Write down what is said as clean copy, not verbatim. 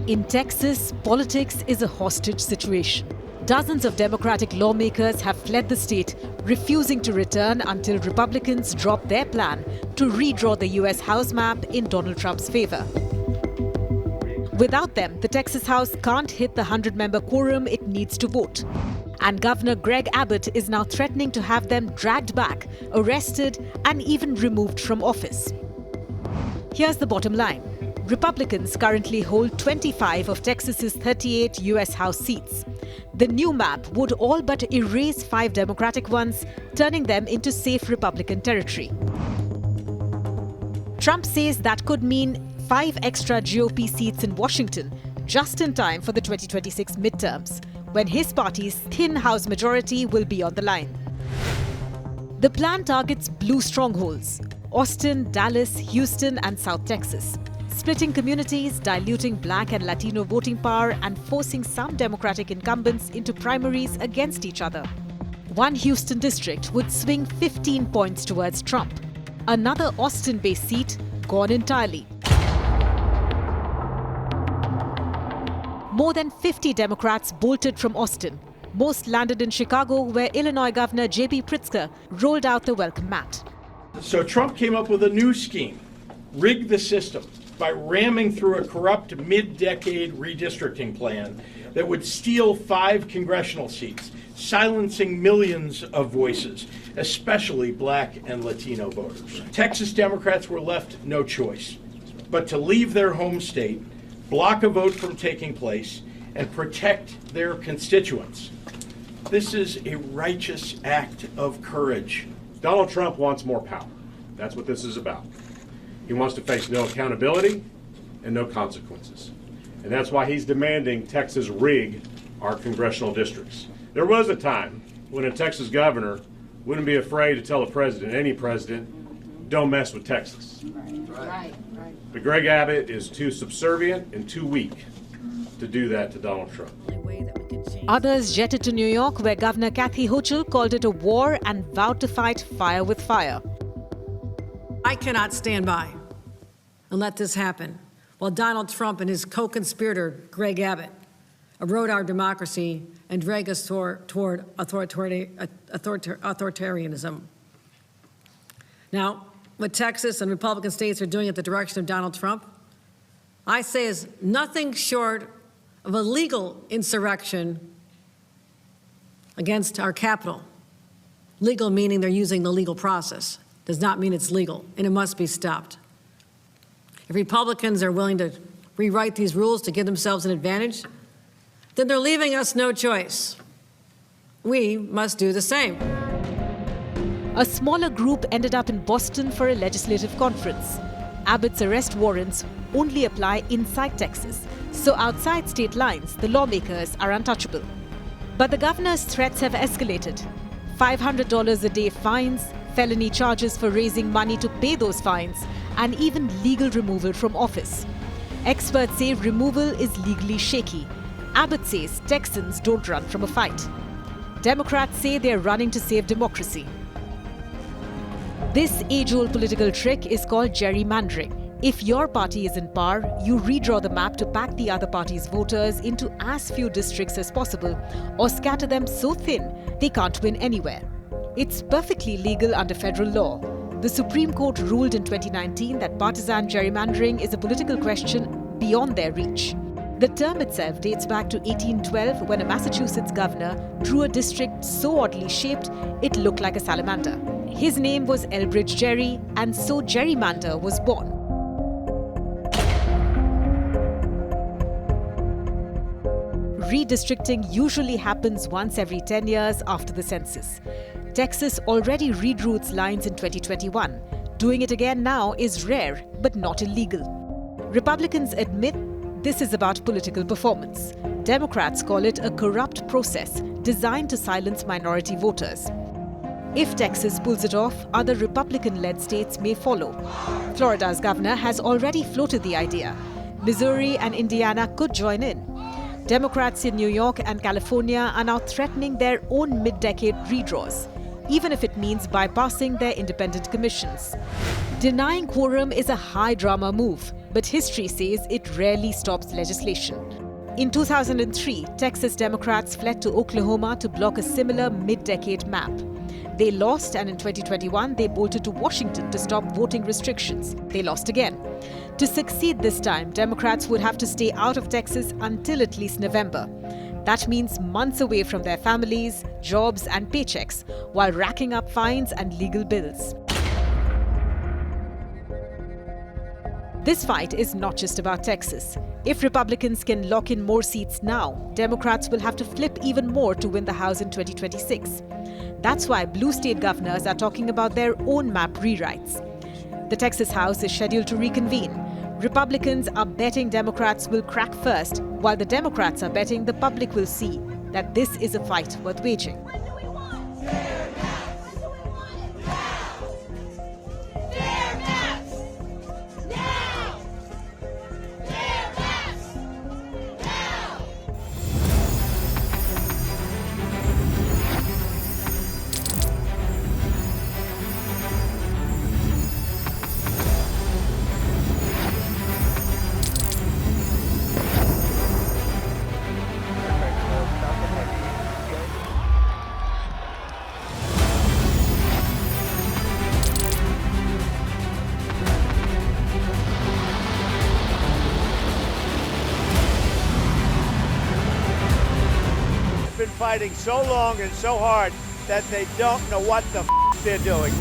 In Texas, politics is a hostage situation. Dozens of Democratic lawmakers have fled the state, refusing to return until Republicans drop their plan to redraw the U.S. House map in Donald Trump's favor. Without them, the Texas House can't hit the 100-member quorum it needs to vote. And Governor Greg Abbott is now threatening to have them dragged back, arrested, and even removed from office. Here's the bottom line. Republicans currently hold 25 of Texas's 38 U.S. House seats. The new map would all but erase 5 Democratic ones, turning them into safe Republican territory. Trump says that could mean 5 extra GOP seats in Washington, just in time for the 2026 midterms, when his party's thin House majority will be on the line. The plan targets blue strongholds: Austin, Dallas, Houston, and South Texas, splitting communities, diluting Black and Latino voting power, and forcing some Democratic incumbents into primaries against each other. One Houston district would swing 15 points towards Trump. Another Austin-based seat gone entirely. More than 50 Democrats bolted from Austin. Most landed in Chicago, where Illinois Governor J.B. Pritzker rolled out the welcome mat. So Trump came up with a new scheme, rigged the system by ramming through a corrupt mid-decade redistricting plan that would steal 5 congressional seats, silencing millions of voices, especially Black and Latino voters. Texas Democrats were left no choice but to leave their home state, block a vote from taking place, and protect their constituents. This is a righteous act of courage. Donald Trump wants more power. That's what this is about. He wants to face no accountability and no consequences. And that's why he's demanding Texas rig our congressional districts. There was a time when a Texas governor wouldn't be afraid to tell a president, any president, don't mess with Texas. Right. But Greg Abbott is too subservient and too weak to do that to Donald Trump. Others jetted to New York, where Governor Kathy Hochul called it a war and vowed to fight fire with fire. I cannot stand by and let this happen while Donald Trump and his co-conspirator, Greg Abbott, erode our democracy and drag us toward authoritarianism. Now, what Texas and Republican states are doing at the direction of Donald Trump, I say is nothing short of a legal insurrection against our capital. Legal meaning they're using the legal process. Does not mean it's legal, and it must be stopped. If Republicans are willing to rewrite these rules to give themselves an advantage, then they're leaving us no choice. We must do the same. A smaller group ended up in Boston for a legislative conference. Abbott's arrest warrants only apply inside Texas, so outside state lines, the lawmakers are untouchable. But the governor's threats have escalated. $500 a day fines, felony charges for raising money to pay those fines, and even legal removal from office. Experts say removal is legally shaky. Abbott says Texans don't run from a fight. Democrats say they're running to save democracy. This age-old political trick is called gerrymandering. If your party is in power, you redraw the map to pack the other party's voters into as few districts as possible, or scatter them so thin they can't win anywhere. It's perfectly legal under federal law. The Supreme Court ruled in 2019 that partisan gerrymandering is a political question beyond their reach. The term itself dates back to 1812, when a Massachusetts governor drew a district so oddly shaped it looked like a salamander. His name was Elbridge Gerry, and so gerrymander was born. Redistricting usually happens once every 10 years after the census. Texas already redrew its lines in 2021. Doing it again now is rare, but not illegal. Republicans admit this is about political performance. Democrats call it a corrupt process designed to silence minority voters. If Texas pulls it off, other Republican-led states may follow. Florida's governor has already floated the idea. Missouri and Indiana could join in. Democrats in New York and California are now threatening their own mid-decade redraws, even if it means bypassing their independent commissions. Denying quorum is a high-drama move, But history says it rarely stops legislation. In 2003, Texas Democrats fled to Oklahoma to block a similar mid-decade map. They lost, and in 2021, they bolted to Washington to stop voting restrictions. They lost again. To succeed this time, Democrats would have to stay out of Texas until at least November. That means months away from their families, jobs, and paychecks, while racking up fines and legal bills. This fight is not just about Texas. If Republicans can lock in more seats now, Democrats will have to flip even more to win the House in 2026. That's why blue state governors are talking about their own map rewrites. The Texas House is scheduled to reconvene. Republicans are betting Democrats will crack first, while the Democrats are betting the public will see that this is a fight worth waging. Been fighting so long and so hard that they don't know what the they're doing.